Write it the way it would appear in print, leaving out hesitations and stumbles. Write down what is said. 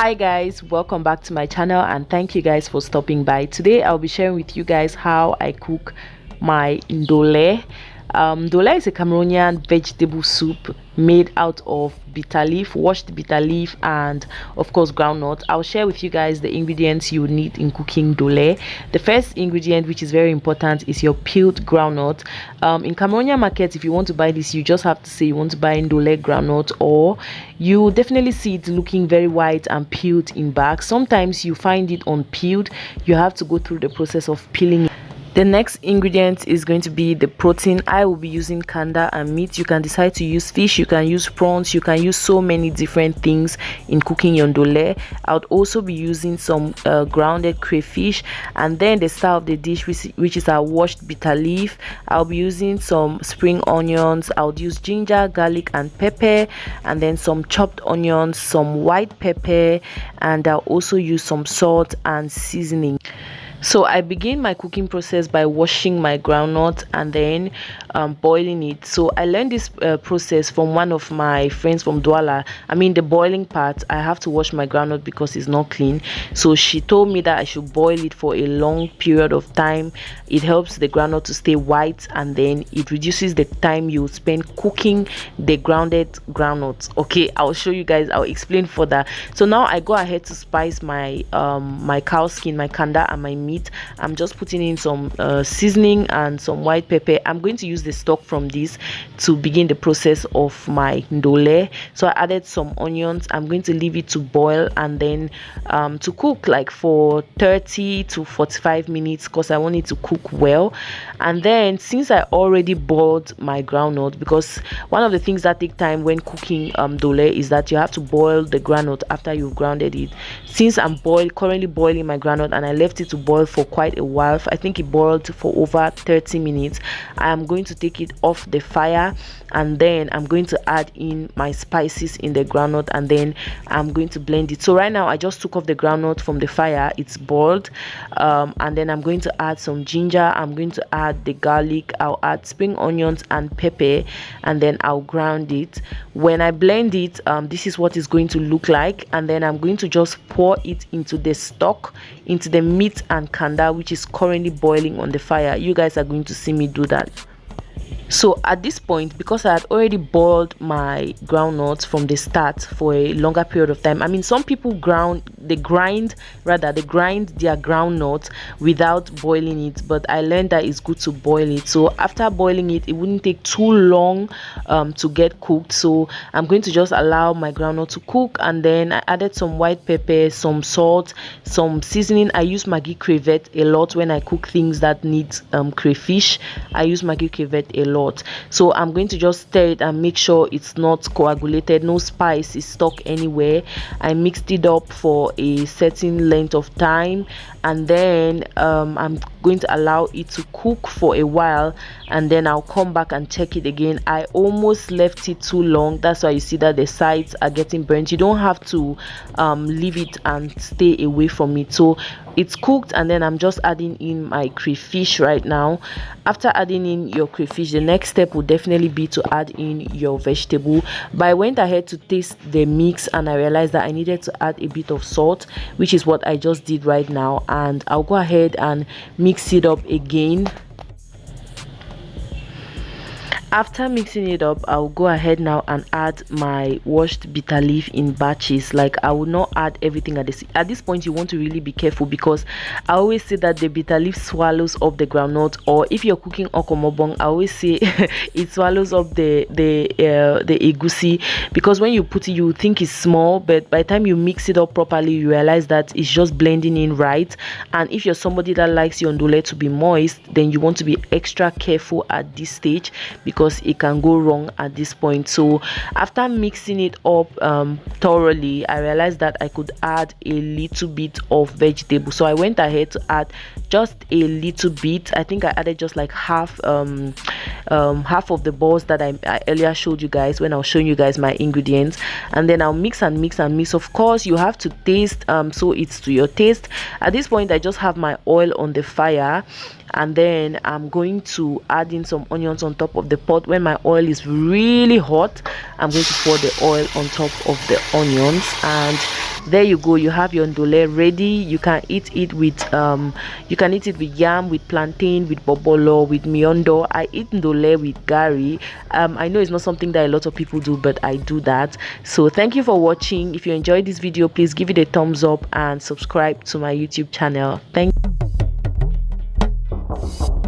Hi guys, welcome back to my channel and thank you guys for stopping by. Today I'll be sharing with you guys how I cook my Ndole. Ndole is a Cameroonian vegetable soup made out of bitter leaf, washed bitter leaf, and of course groundnut. I'll share with you guys the ingredients you need in cooking Ndole. The first ingredient, which is very important, is your peeled groundnut. In Cameroonian markets, if you want to buy this, you just have to say you want to buy Ndole groundnut, or you definitely see it looking very white and peeled in bags. Sometimes you find it unpeeled. You have to go through the process of peeling it. The next ingredient is going to be the protein. I will be using kanda and meat. You can decide to use fish, you can use prawns, you can use so many different things in cooking your ndole. I would also be using some grounded crayfish, and then the star of the dish, which is our washed bitter leaf. I'll be using some spring onions. I would use ginger, garlic and pepper, and then some chopped onions, some white pepper, and I'll also use some salt and seasoning. So I begin my cooking process by washing my groundnut and then boiling it. So I learned this process from one of my friends from Ndole. I mean, the boiling part, I have to wash my groundnut because it's not clean. So she told me that I should boil it for a long period of time. It helps the groundnut to stay white, and then it reduces the time you spend cooking the grounded groundnuts. Okay, I'll show you guys, I'll explain further. So now I go ahead to spice my my cow skin, my kanda and my meat. I'm just putting in some seasoning and some white pepper. I'm going to use the stock from this to begin the process of my ndole. So I added some onions. I'm going to leave it to boil and then to cook like for 30 to 45 minutes because I want it to cook well. And then since I already boiled my groundnut, because one of the things that take time when cooking ndole is that you have to boil the groundnut after you've grounded it. Since I'm currently boiling my groundnut and I left it to boil for quite a while, I think it boiled for over 30 minutes, I am going to take it off the fire, and then I'm going to add in my spices in the groundnut, and then I'm going to blend it. So right now I just took off the groundnut from the fire, it's boiled, and then I'm going to add some ginger, I'm going to add the garlic, I'll add spring onions and pepper, and then I'll ground it. When I blend it, this is what it's going to look like, and then I'm going to just pour it into the stock, into the meat and kanda, which is currently boiling on the fire. You guys are going to see me do that. So at this point, because I had already boiled my groundnuts from the start for a longer period of time, I mean, some people grind their groundnut without boiling it, but I learned that it's good to boil it. So after boiling it, it wouldn't take too long to get cooked. So I'm going to just allow my groundnut to cook, and then I added some white pepper, some salt, some seasoning. I use Maggi crevette a lot when I cook things that need crayfish. I use Maggi crevette a lot. So I'm going to just stir it and make sure it's not coagulated, no spice is stuck anywhere. I mixed it up for a certain length of time, and then I'm going to allow it to cook for a while, and then I'll come back and check it again. I almost left it too long, that's why you see that the sides are getting burnt. You don't have to leave it and stay away from it. So it's cooked, and then I'm just adding in my crayfish right now. After adding in your crayfish, the next step would definitely be to add in your vegetable. But I went ahead to taste the mix and I realized that I needed to add a bit of salt, which is what I just did right now, and I'll go ahead and mix it up again. After mixing it up, I'll go ahead now and add my washed bitter leaf in batches. Like, I will not add everything at this point. You want to really be careful, because I always say that the bitter leaf swallows up the groundnut, or if you're cooking okomobong, I always say it swallows up the egusi, because when you put it, you think it's small, but by the time you mix it up properly, you realize that it's just blending in right. And if you're somebody that likes your ndole to be moist, then you want to be extra careful at this stage, because it can go wrong at this point. So after mixing it up thoroughly, I realized that I could add a little bit of vegetable. So I went ahead to add just a little bit. I think I added just like half of the balls that I earlier showed you guys when I was showing you guys my ingredients, and then I'll mix and mix and mix. Of course, you have to taste, so it's to your taste. At this point, I just have my oil on the fire, and then I'm going to add in some onions on top of the pot. When my oil is really hot, I'm going to pour the oil on top of the onions, and There you go, you have your ndole ready. You can eat it with yam, with plantain, with bobolo, with miondo. I eat ndole with gari. I know it's not something that a lot of people do, but I do that. So thank you for watching. If you enjoyed this video, please give it a thumbs up and subscribe to my YouTube channel. Thank you.